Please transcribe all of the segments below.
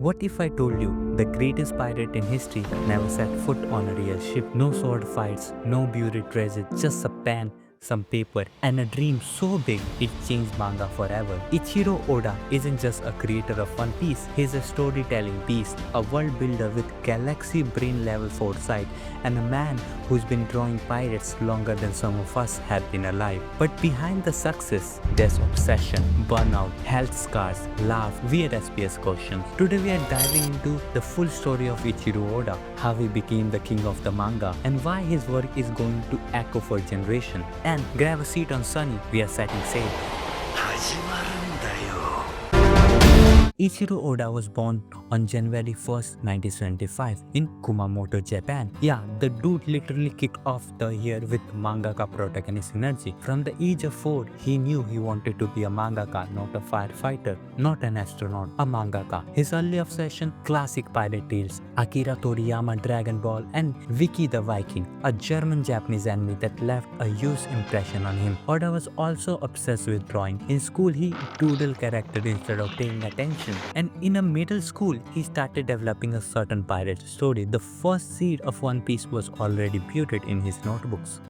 What if I told you the greatest pirate in history never set foot on a real ship? No sword fights, no buried treasure, just a pen, some paper, and a dream so big it changed manga forever. Eiichiro Oda isn't just a creator of One Piece, he's a storytelling beast, a world builder with galaxy brain level foresight, and a man who's been drawing pirates longer than some of us have been alive. But behind the success, there's obsession, burnout, health scars, love, weird SPS questions. Today we are diving into the full story of Eiichiro Oda, how he became the king of the manga, and why his work is going to echo for generations. And grab a seat on Sunny, we are setting sail. Eiichiro Oda was born on January 1st, 1975 in Kumamoto, Japan. Yeah, the dude literally kicked off the year with mangaka protagonist energy. From the age of 4, he knew he wanted to be a mangaka, not a firefighter, not an astronaut, a mangaka. His early obsession, classic pirate tales, Akira Toriyama Dragon Ball and Vicky the Viking, a German-Japanese anime that left a huge impression on him. Oda was also obsessed with drawing. In school, he doodled characters instead of paying attention. And in a middle school, he started developing a certain pirate story. The first seed of One Piece was already built in his notebooks.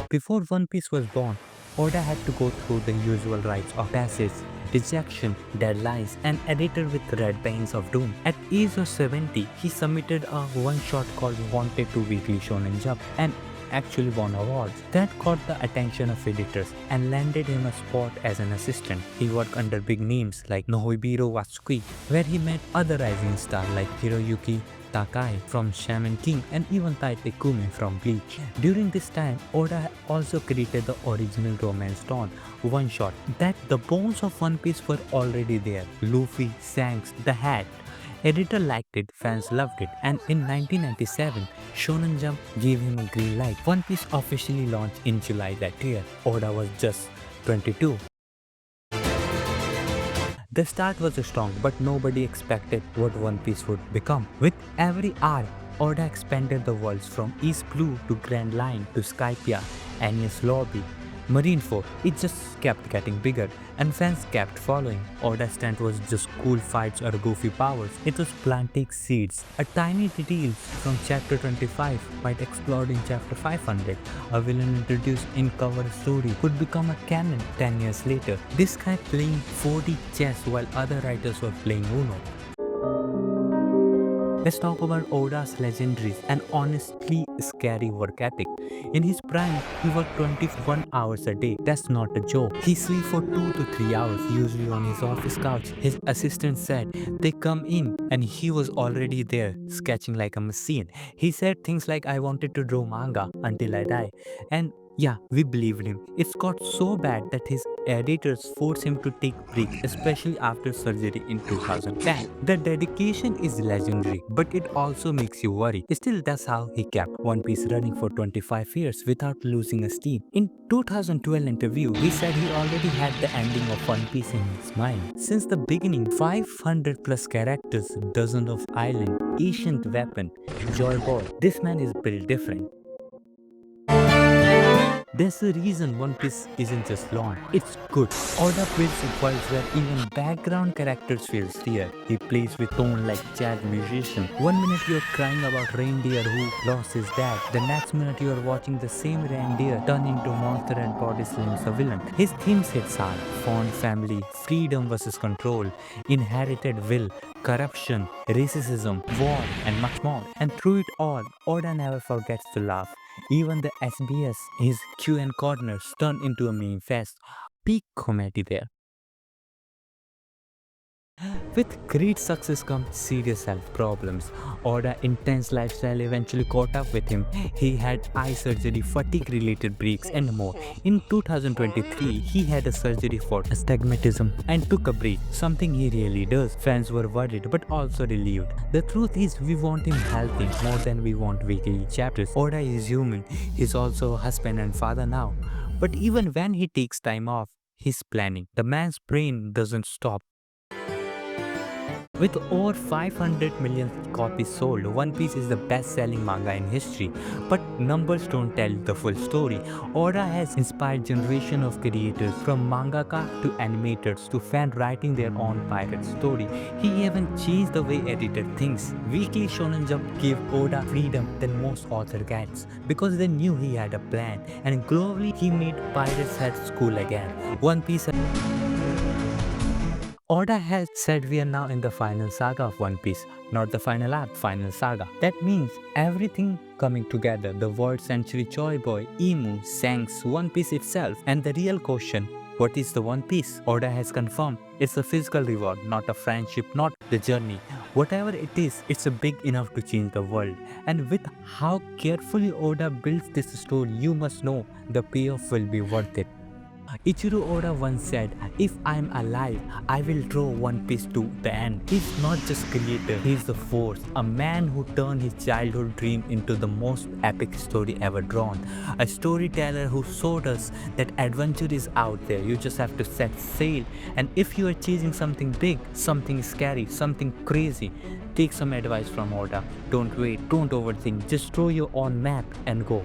Before One Piece was born, Oda had to go through the usual rites of passage, rejection, deadlines, and editor with red pains of doom. At age of 70, he submitted a one-shot called Wanted to Weekly Shonen Jump and actually won awards. That caught the attention of editors and landed him a spot as an assistant. He worked under big names like Nohibiro Watsuki, where he met other rising stars like Hiroyuki Takai from Shaman King and even Tite Kume from Bleach. During this time, Oda also created the original Romance Dawn one shot that the bones of One Piece were already there. Luffy, Shanks, the Hat. Editor liked it, fans loved it, and in 1997, Shonen Jump gave him a green light. One Piece officially launched in July that year. Oda was just 22. The start was strong, but nobody expected what One Piece would become. With every arc, Oda expanded the worlds from East Blue to Grand Line to Skypiea, Enies Lobby, Marineford. It just kept getting bigger and fans kept following. Oda's strength was just cool fights or goofy powers. It was planting seeds. A tiny details from chapter 25 might explode in chapter 500. A villain introduced in cover story could become a canon 10 years later. This guy playing 4D chess while other writers were playing Uno. Let's talk about Oda's legendaries and honestly scary work ethic. In his prime, he worked 21 hours a day. That's not a joke. He slept for 2 to 3 hours, usually on his office couch. His assistant said they come in and he was already there, sketching like a machine. He said things like, "I wanted to draw manga until I die." And yeah, we believed him. It's got so bad that his editors forced him to take breaks, especially after surgery in 2010. The dedication is legendary, but it also makes you worry. Still, that's how he kept One Piece running for 25 years without losing a steam. In 2012 interview, he said he already had the ending of One Piece in his mind. Since the beginning, 500 plus characters, dozens of islands, ancient weapon, Joy Boy. This man is built different. There's a reason One Piece isn't just long, it's good. Oda builds worlds where even background characters feel real. He plays with tone like jazz musician. One minute you're crying about reindeer who lost his dad. The next minute you're watching the same reindeer turn into monster and body slams a villain. His themes hits hard. Fond family, freedom versus control, inherited will, corruption, racism, war, and much more. And through it all, Oda never forgets to laugh. Even the SBS, his Q&A corners turned into a meme fest. Peak comedy there. With great success comes serious health problems. Oda's intense lifestyle eventually caught up with him. He had eye surgery, fatigue-related breaks, and more. In 2023, he had a surgery for astigmatism and took a break, something he really does. Fans were worried but also relieved. The truth is, we want him healthy more than we want weekly chapters. Oda is human. He's also a husband and father now. But even when he takes time off, he's planning. The man's brain doesn't stop. With over 500 million copies sold, One Piece is the best-selling manga in history. But numbers don't tell the full story. Oda has inspired generation of creators, from mangaka to animators to fans writing their own pirate story. He even changed the way editor thinks. Weekly Shonen Jump gave Oda freedom than most author gets because they knew he had a plan, and globally he made pirates head school again. One Piece. Oda has said we are now in the final saga of One Piece, not the final act, final saga. That means everything coming together, the world century Joy Boy, Emu, Shanks, One Piece itself, and the real question, what is the One Piece? Oda has confirmed it's a physical reward, not a friendship, not the journey. Whatever it is, it's a big enough to change the world. And with how carefully Oda builds this story, you must know the payoff will be worth it. Eiichiro Oda once said, "If I'm alive, I will draw One Piece to the end." He's not just creator, he's the force, a man who turned his childhood dream into the most epic story ever drawn. A storyteller who showed us that adventure is out there, you just have to set sail. And if you are chasing something big, something scary, something crazy, take some advice from Oda. Don't wait, don't overthink, just draw your own map and go.